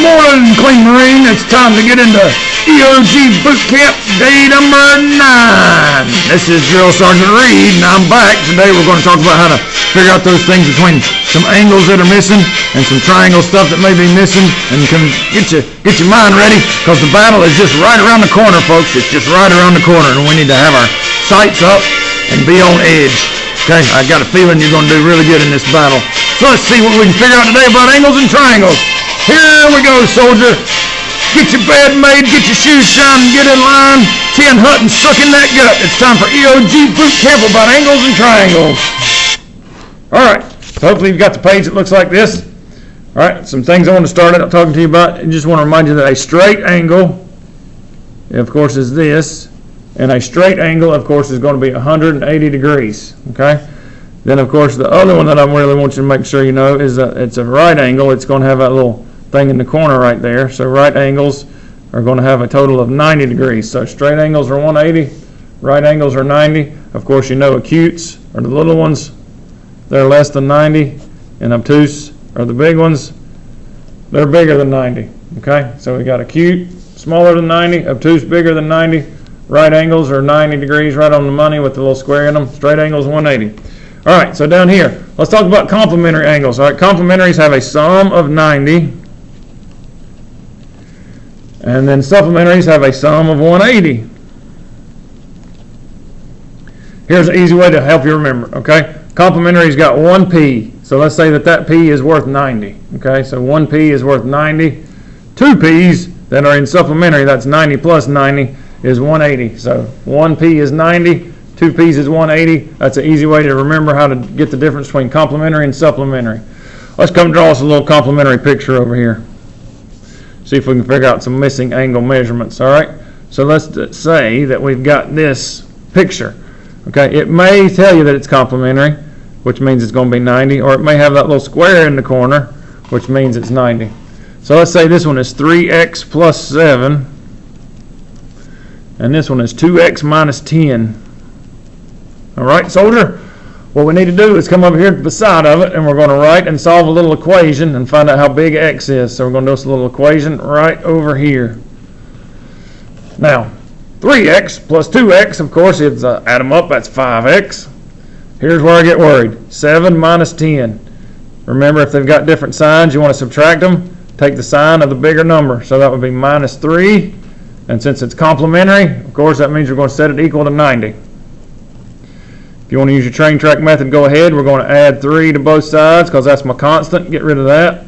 morning, Clean Marine. It's time to get into EOG Boot Camp day number 9. This is Drill Sergeant Reid, and I'm back. Today we're going to talk about how to figure out those things between some angles that are missing and some triangle stuff that may be missing, and can get your mind ready, because the battle is just right around the corner, folks. It's just right around the corner, and we need to have our sights up and be on edge. Okay, I got a feeling you're going to do really good in this battle. So let's see what we can figure out today about angles and triangles. Here we go, soldier. Get your bed made, get your shoes shined, get in line, 10 hut and suck in that gut. It's time for EOG Boot Camp about angles and triangles. Alright, so hopefully you've got the page that looks like this. Alright, some things I want to start out talking to you about. I just want to remind you that a straight angle, of course, is this. And a straight angle, of course, is going to be 180 degrees. Okay? Then, of course, the other one that I really want you to make sure you know is that it's a right angle. It's going to have that little thing in the corner right there. So right angles are going to have a total of 90 degrees. So straight angles are 180, right angles are 90. Of course, you know acutes are the little ones. They're less than 90. And obtuse are the big ones. They're bigger than 90. Okay? So we got acute, smaller than 90, obtuse, bigger than 90. Right angles are 90 degrees, right on the money with the little square in them. Straight angles 180. All right, so down here, let's talk about complementary angles. All right, complementaries have a sum of 90. And then supplementaries have a sum of 180. Here's an easy way to help you remember, okay? Complementary's got 1 P. So let's say that P is worth 90. Okay, so 1 P is worth 90. 2 P's that are in supplementary, that's 90 plus 90, is 180. So 1 P is 90. 2 P's is 180. That's an easy way to remember how to get the difference between complementary and supplementary. Let's come draw us a little complementary picture over here. See if we can figure out some missing angle measurements. All right. So let's say that we've got this picture. Okay. It may tell you that it's complementary, which means it's going to be 90, or it may have that little square in the corner, which means it's 90. So let's say this one is 3x plus 7, and this one is 2x minus 10. All right, soldier, what we need to do is come over here to the side of it, and we're going to write and solve a little equation and find out how big x is. So we're going to do this little equation right over here. Now, 3x plus 2x, of course, if I add them up, that's 5x. Here's where I get worried. 7 minus 10. Remember, if they've got different signs, you want to subtract them. Take the sign of the bigger number. So that would be minus 3. And since it's complementary, of course, that means we're going to set it equal to 90. If you want to use your train track method, go ahead. We're going to add 3 to both sides because that's my constant. Get rid of that.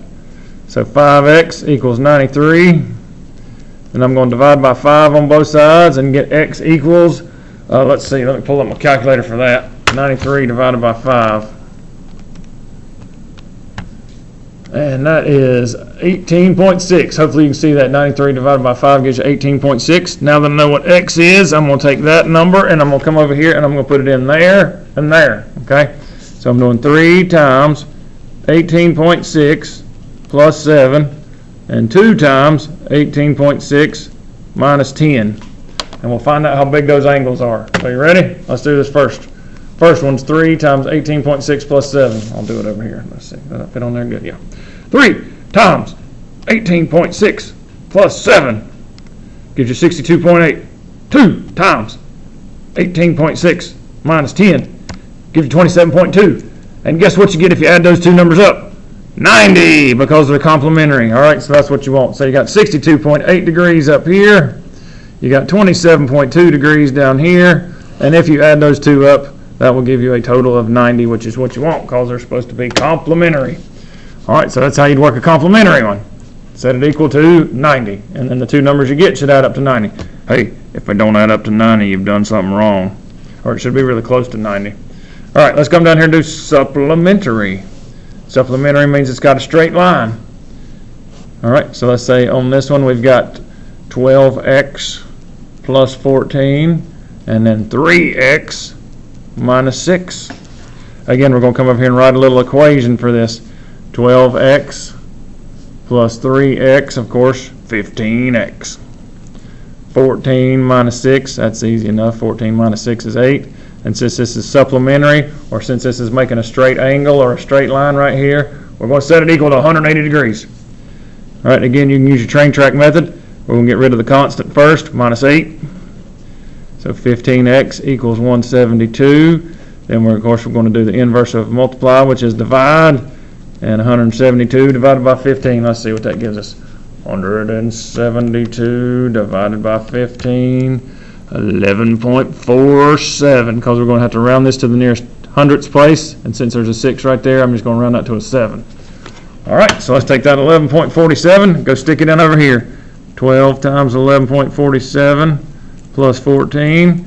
So 5x equals 93. And I'm going to divide by 5 on both sides and get x equals, let's see, let me pull up my calculator for that. 93 divided by 5. And that is 18.6. Hopefully you can see that 93 divided by 5 gives you 18.6. Now that I know what x is, I'm going to take that number and I'm going to come over here and I'm going to put it in there and there. Okay? So I'm doing 3 times 18.6 plus 7 and 2 times 18.6 minus 10. And we'll find out how big those angles are. So you ready? Let's do this first. First one's 3 times 18.6 plus 7. I'll do it over here. Let's see. Does that fit on there? Good. Yeah. 3 times 18.6 plus 7 gives you 62.8. 2 times 18.6 minus 10 gives you 27.2. And guess what you get if you add those two numbers up? 90, because they're complementary. All right, so that's what you want. So you got 62.8 degrees up here. You got 27.2 degrees down here. And if you add those two up, that will give you a total of 90, which is what you want because they're supposed to be complementary. All right, so that's how you'd work a complementary one. Set it equal to 90, and then the two numbers you get should add up to 90. Hey, if they don't add up to 90, you've done something wrong, or it should be really close to 90. All right, let's come down here and do supplementary. Supplementary means it's got a straight line. All right, so let's say on this one we've got 12x plus 14, and then 3x minus 6. Again, we're going to come over here and write a little equation for this. 12x plus 3x, of course, 15x. 14 minus 6, that's easy enough. 14 minus 6 is 8. And since this is supplementary, or since this is making a straight angle or a straight line right here, we're going to set it equal to 180 degrees. All right, again, you can use your train track method. We're going to get rid of the constant first, minus 8. So 15x equals 172. Then of course we're going to do the inverse of multiply, which is divide, and 172 divided by 15. Let's see what that gives us. 172 divided by 15, 11.47, because we're going to have to round this to the nearest hundredths place, and since there's a 6 right there, I'm just going to round that to a 7. All right, so let's take that 11.47, go stick it in over here. 12 times 11.47 plus 14,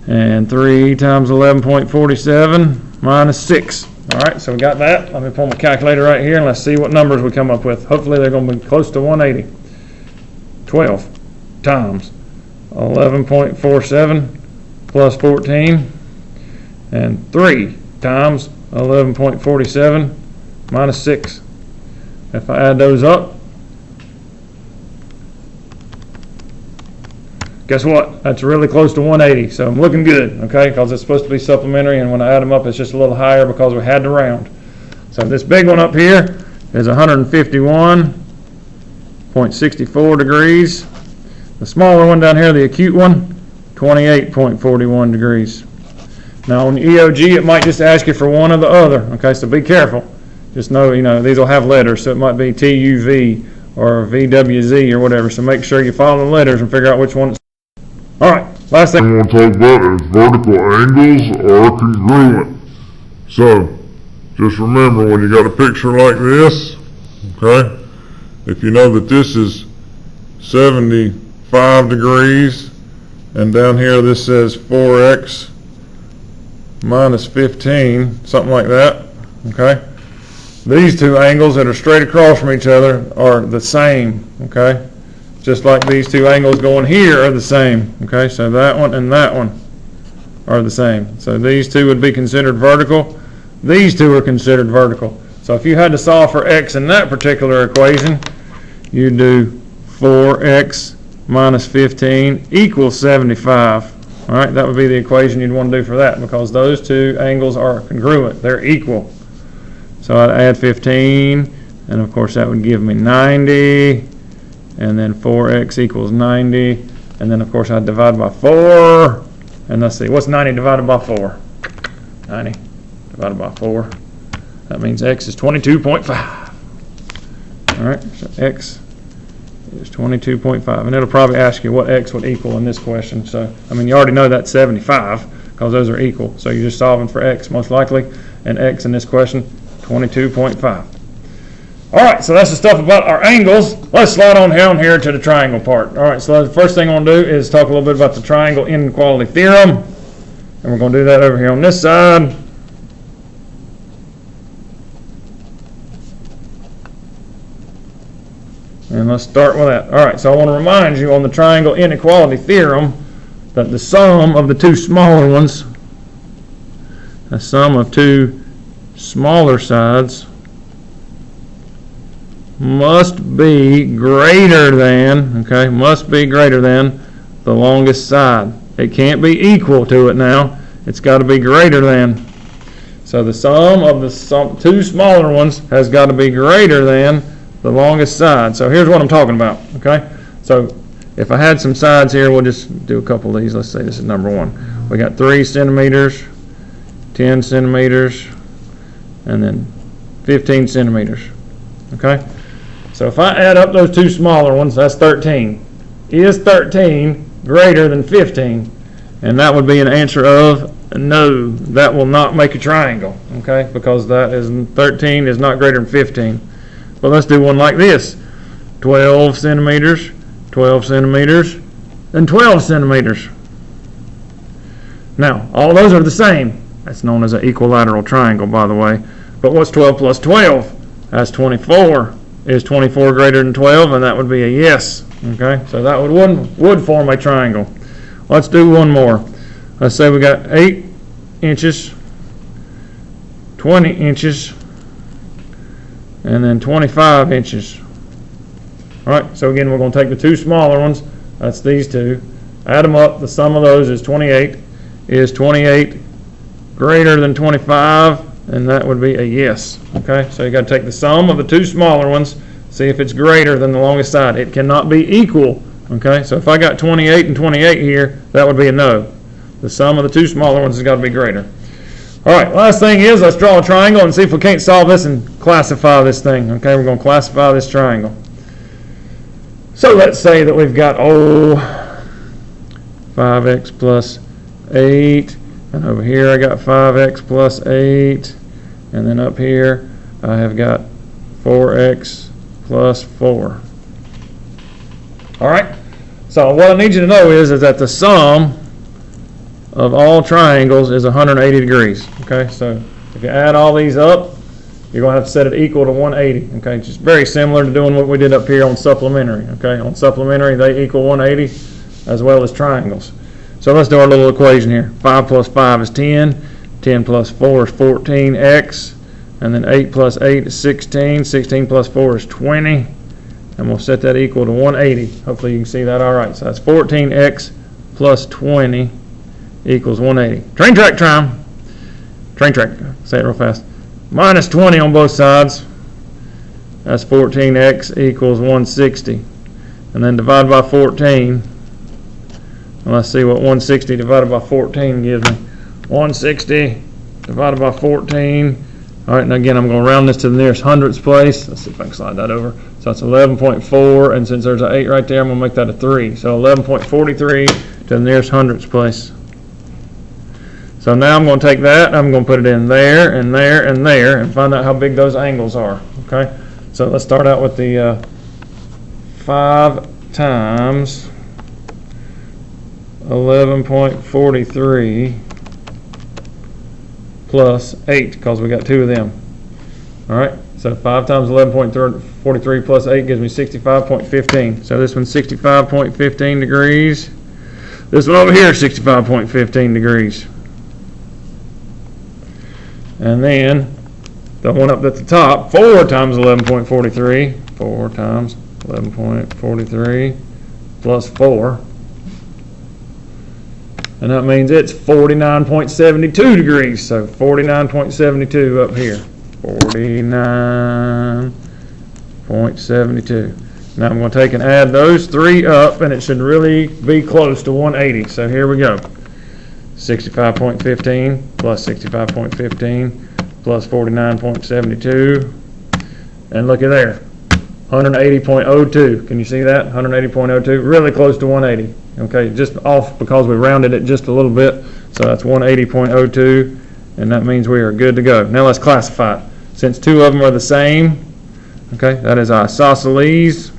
and 3 times 11.47 minus 6. All right, so we got that. Let me pull my calculator right here and let's see what numbers we come up with. Hopefully they're going to be close to 180. 12 times 11.47 plus 14, and 3 times 11.47 minus 6. If I add those up, guess what? That's really close to 180, so I'm looking good, okay? Because it's supposed to be supplementary, and when I add them up, it's just a little higher because we had to round. So this big one up here is 151.64 degrees. The smaller one down here, the acute one, 28.41 degrees. Now on the EOG, it might just ask you for one or the other, okay? So be careful. Just know, these will have letters, so it might be TUV or VWZ or whatever. So make sure you follow the letters and figure out which one. All right, last thing I want to talk about is vertical angles are congruent. So, just remember when you got a picture like this, okay, if you know that this is 75 degrees, and down here this says 4x minus 15, something like that, okay, these two angles that are straight across from each other are the same, okay? Just like these two angles going here are the same, okay? So that one and that one are the same. So these two would be considered vertical. These two are considered vertical. So if you had to solve for x in that particular equation, you'd do 4x minus 15 equals 75. All right, that would be the equation you'd want to do for that, because those two angles are congruent. They're equal. So I'd add 15, and of course that would give me 90, and then 4x equals 90, and then of course I'd divide by 4, and let's see, what's 90 divided by 4? 90 divided by 4, that means x is 22.5. All right, so x is 22.5, and it'll probably ask you what x would equal in this question. So, I mean, you already know that's 75, because those are equal, so you're just solving for x most likely, and x in this question, 22.5. All right, so that's the stuff about our angles. Let's slide on down here to the triangle part. All right, so the first thing I want to do is talk a little bit about the triangle inequality theorem, and we're going to do that over here on this side. And let's start with that. All right, so I want to remind you on the triangle inequality theorem that the sum of the two smaller ones, the sum of two smaller sides, must be greater than, okay, must be greater than the longest side. It can't be equal to it now. It's got to be greater than. So the sum of the two smaller ones has got to be greater than the longest side. So here's what I'm talking about, okay? So if I had some sides here, we'll just do a couple of these. Let's say this is number 1. We got 3 centimeters, 10 centimeters, and then 15 centimeters, okay? So if I add up those two smaller ones, that's 13. Is 13 greater than 15? And that would be an answer of no. That will not make a triangle, okay? Because that is 13 is not greater than 15. But let's do one like this. 12 centimeters, 12 centimeters, and 12 centimeters. Now, all those are the same. That's known as an equilateral triangle, by the way. But what's 12 plus 12? That's 24. Is 24 greater than 12? And that would be a yes. Okay, so that would form a triangle. Let's do one more. Let's say we got 8 inches, 20 inches, and then 25 inches. All right, so again, we're going to take the two smaller ones. That's these two. Add them up. The sum of those is 28. Is 28 greater than 25? And that would be a yes. Okay, so you got to take the sum of the two smaller ones. See if it's greater than the longest side. It cannot be equal. Okay, so if I got 28 and 28 here, that would be a no. The sum of the two smaller ones has got to be greater. All right, last thing is let's draw a triangle and see if we can't solve this and classify this thing. Okay, we're going to classify this triangle. So let's say that we've got 5x plus 8, and over here I got 5x plus 8, and then up here I have got 4x plus 4. All right, so what I need you to know is that the sum of all triangles is 180 degrees. Okay, so if you add all these up, you're going to have to set it equal to 180. Okay, just very similar to doing what we did up here on supplementary. Okay, on supplementary they equal 180 as well as triangles. So let's do our little equation here. 5 plus 5 is 10. 10 plus 4 is 14x. And then 8 plus 8 is 16. 16 plus 4 is 20. And we'll set that equal to 180. Hopefully you can see that all right. So that's 14x plus 20 equals 180. Train track time. Train track. Say it real fast. Minus 20 on both sides. That's 14x equals 160. And then divide by 14. And let's see what 160 divided by 14 gives me. 160 divided by 14. All right, and again, I'm going to round this to the nearest hundredths place. Let's see if I can slide that over. So that's 11.4, and since there's an 8 right there, I'm going to make that a 3. So 11.43 to the nearest hundredths place. So now I'm going to take that, and I'm going to put it in there, and there, and there, and find out how big those angles are. Okay? So let's start out with the 5 times 11.43 plus 8, because we got 2 of them. All right, so 5 times 11.43 plus 8 gives me 65.15. So this one's 65.15 degrees. This one over here is 65.15 degrees. And then the one up at the top, 4 times 11.43, 4 times 11.43 plus 4. And that means it's 49.72 degrees. So 49.72 up here. 49.72. Now I'm going to take and add those 3 up, and it should really be close to 180. So here we go. 65.15 plus 65.15 plus 49.72. And look at there. 180.02. Can you see that? 180.02. Really close to 180. Okay, just off because we rounded it just a little bit. So that's 180.02, and that means we are good to go. Now let's classify it. Since 2 of them are the same, okay, that is isosceles.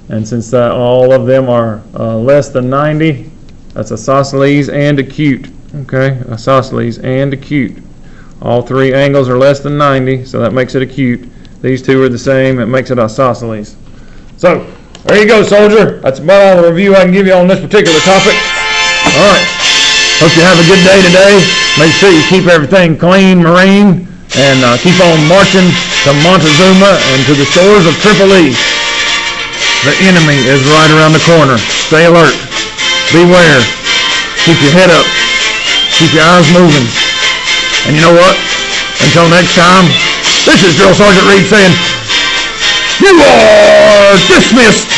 And since all of them are less than 90, that's isosceles and acute. Okay, isosceles and acute. All 3 angles are less than 90, so that makes it acute. These 2 are the same, it makes it isosceles. So, there you go, soldier. That's about all the review I can give you on this particular topic. All right. Hope you have a good day today. Make sure you keep everything clean, Marine, and keep on marching to Montezuma and to the shores of Tripoli. The enemy is right around the corner. Stay alert. Beware. Keep your head up. Keep your eyes moving. And you know what? Until next time, this is Drill Sergeant Reid saying, you are dismissed.